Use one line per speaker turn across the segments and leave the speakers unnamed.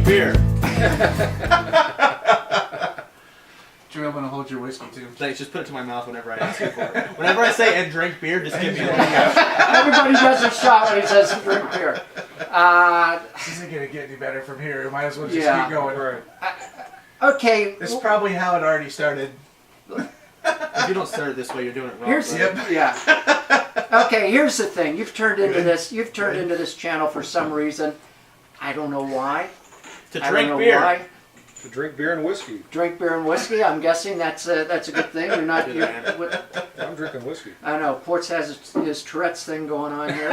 beer.
Drew, I'm gonna hold your whiskey too.
Thanks, just put it to my mouth whenever I ask you for it. Whenever I say and drink beer, just give me a
Everybody does a shot when he says drink beer.
This isn't gonna get any better from here. Might as well just
Yeah.
keep going. Right.
Okay.
This is probably how it already started.
If you don't start it this way, you're doing it wrong.
Here's yeah. Okay, here's the thing. You've turned into this. You've turned into this channel for some reason. I don't know why.
To
I
drink
don't know
beer.
why.
To drink beer and whiskey.
Drink beer and whiskey. I'm guessing that's a good thing. You're not.
Good
You're,
man.
with,
I'm drinking whiskey.
I know Ports has his Tourette's thing going on here.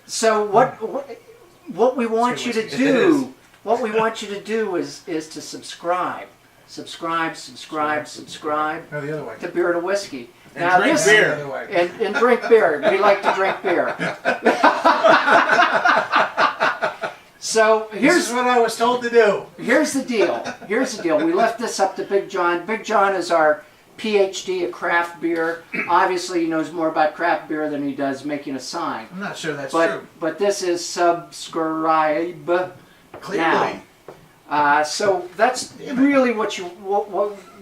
So what we want you to do? What we want you to do is to subscribe. Subscribe
No, the other way.
to Beer to Whiskey.
And drink
The
beer.
other way.
And drink beer. We like to drink beer. So
This is what I was told to do.
here's the deal. Here's the deal. We left this up to Big John. Big John is our PhD at craft beer. Obviously, he knows more about craft beer than he does making a sign.
I'm not sure that's true.
But this is subscribe
Clearly.
now. So that's really what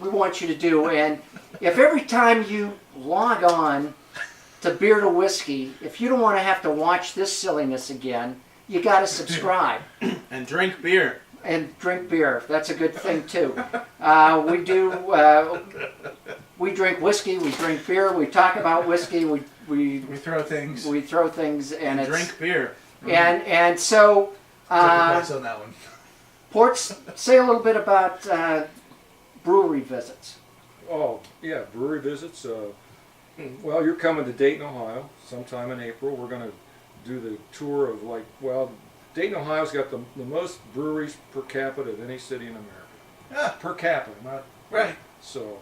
we want you to do. And if every time you log on to Beer to Whiskey, if you don't want to have to watch this silliness again, you got to subscribe
And drink beer.
and drink beer. That's a good thing too. We drink whiskey. We drink beer. We talk about whiskey.
We throw things.
We throw things and it's
Drink beer.
and so.
Place on that one.
Ports, say a little bit about brewery visits.
Oh, yeah, brewery visits. Well, you're coming to Dayton, Ohio sometime in April. We're going to do the tour of Dayton, Ohio's got the most breweries per capita of any city in America.
Yeah.
Per capita, not
Right.
so.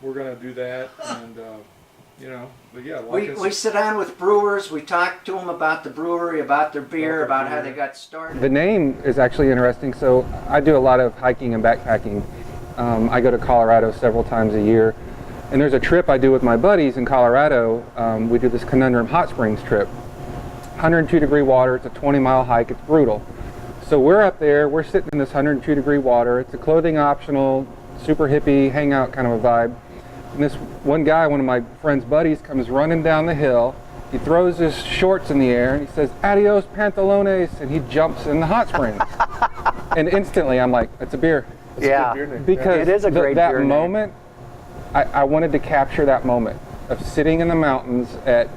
We're going to do that, and but yeah,
We sit down with brewers, we talk to them about the brewery, about their beer, about how they got started.
The name is actually interesting. So I do a lot of hiking and backpacking. I go to Colorado several times a year. And there's a trip I do with my buddies in Colorado. We do this Conundrum Hot Springs trip. 102-degree water, it's a 20-mile hike, it's brutal. So we're up there, we're sitting in this 102-degree water. It's a clothing optional, super hippie, hangout kind of a vibe. And this one guy, one of my friend's buddies, comes running down the hill. He throws his shorts in the air and he says, "Adios pantalones," and he jumps in the hot springs. And instantly I'm like, it's a beer.
Yeah,
Because
it is a great
that
beer name.
moment, I wanted to capture that moment of sitting in the mountains at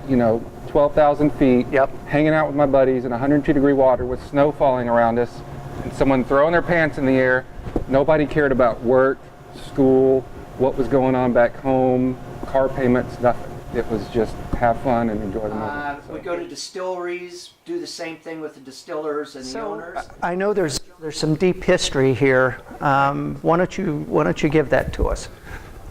12,000 feet,
Yep.
hanging out with my buddies in 102-degree water with snow falling around us, and someone throwing their pants in the air. Nobody cared about work, school, what was going on back home, car payments, nothing. It was just have fun and enjoy the moment.
We go to distilleries, do the same thing with the distillers and the owners. I know there's some deep history here. Why don't you give that to us?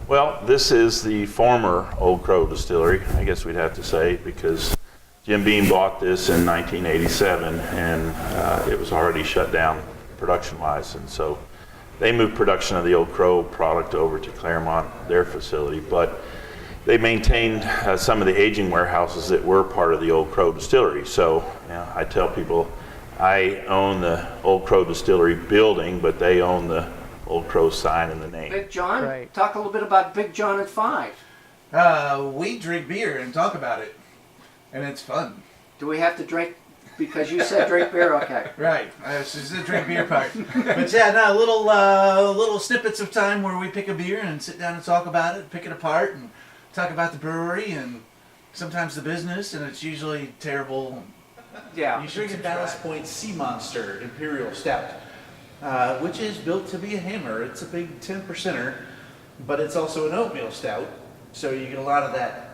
Well, this is the former Old Crow Distillery, I guess we'd have to say, because Jim Beam bought this in 1987 and it was already shut down production-wise, and so they moved production of the Old Crow product over to Claremont, their facility, but they maintained some of the aging warehouses that were part of the Old Crow Distillery. So I tell people I own the Old Crow Distillery building, but they own the Old Crow sign and the name.
Big John, talk a little bit about Big John at 5.
We drink beer and talk about it, and it's fun.
Do we have to drink because you said drink beer? Okay.
Right. This is the drink beer part. But yeah, no, little snippets of time where we pick a beer and sit down and talk about it, pick it apart, and talk about the brewery and sometimes the business, and it's usually terrible.
Yeah.
You should
Drinking Ballast Point Sea Monster Imperial Stout, which is built to be a hammer. It's a big 10%er, but it's also an oatmeal stout, so you get a lot of that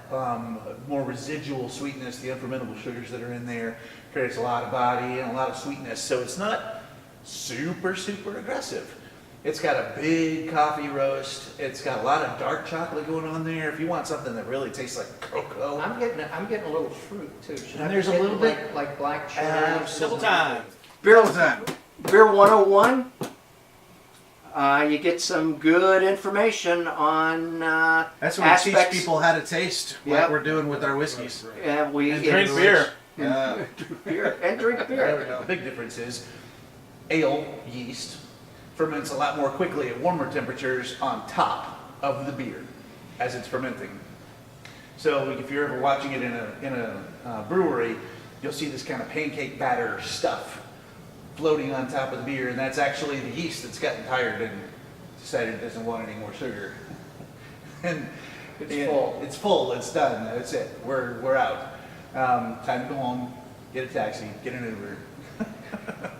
more residual sweetness. The unfermentable sugars that are in there creates a lot of body and a lot of sweetness, so it's not super aggressive. It's got a big coffee roast. It's got a lot of dark chocolate going on there. If you want something that really tastes like cocoa.
I'm getting a little fruit too. Should
And
I
there's a
get
little bit-
like black cherry.
Double time.
Beer,
time.
Beer 101. You get some good information on
That's when we teach
aspects.
people how to taste what
Yep.
we're doing with our whiskeys.
And we
And drink beer.
beer and drink
There we
beer.
go.
The big difference is ale yeast ferments a lot more quickly at warmer temperatures on top of the beer as it's fermenting. So if you're ever watching it in a brewery, you'll see this kind of pancake batter stuff floating on top of the beer, and that's actually the yeast that's gotten tired and decided it doesn't want any more sugar. And
It's full.
It's full. It's done. That's it. We're out. Time to go home, get a taxi, get an Uber.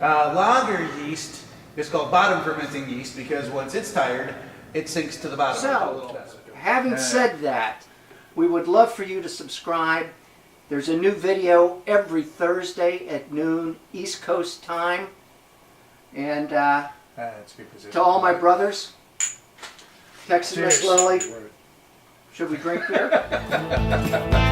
Lager yeast is called bottom fermenting yeast because once it's tired, it sinks to the bottom.
So, having said that, we would love for you to subscribe. There's a new video every Thursday at noon East Coast time. And
That's a good position.
to all my brothers, Texas
Cheers.
Miss Lily,
Right.
should we drink beer?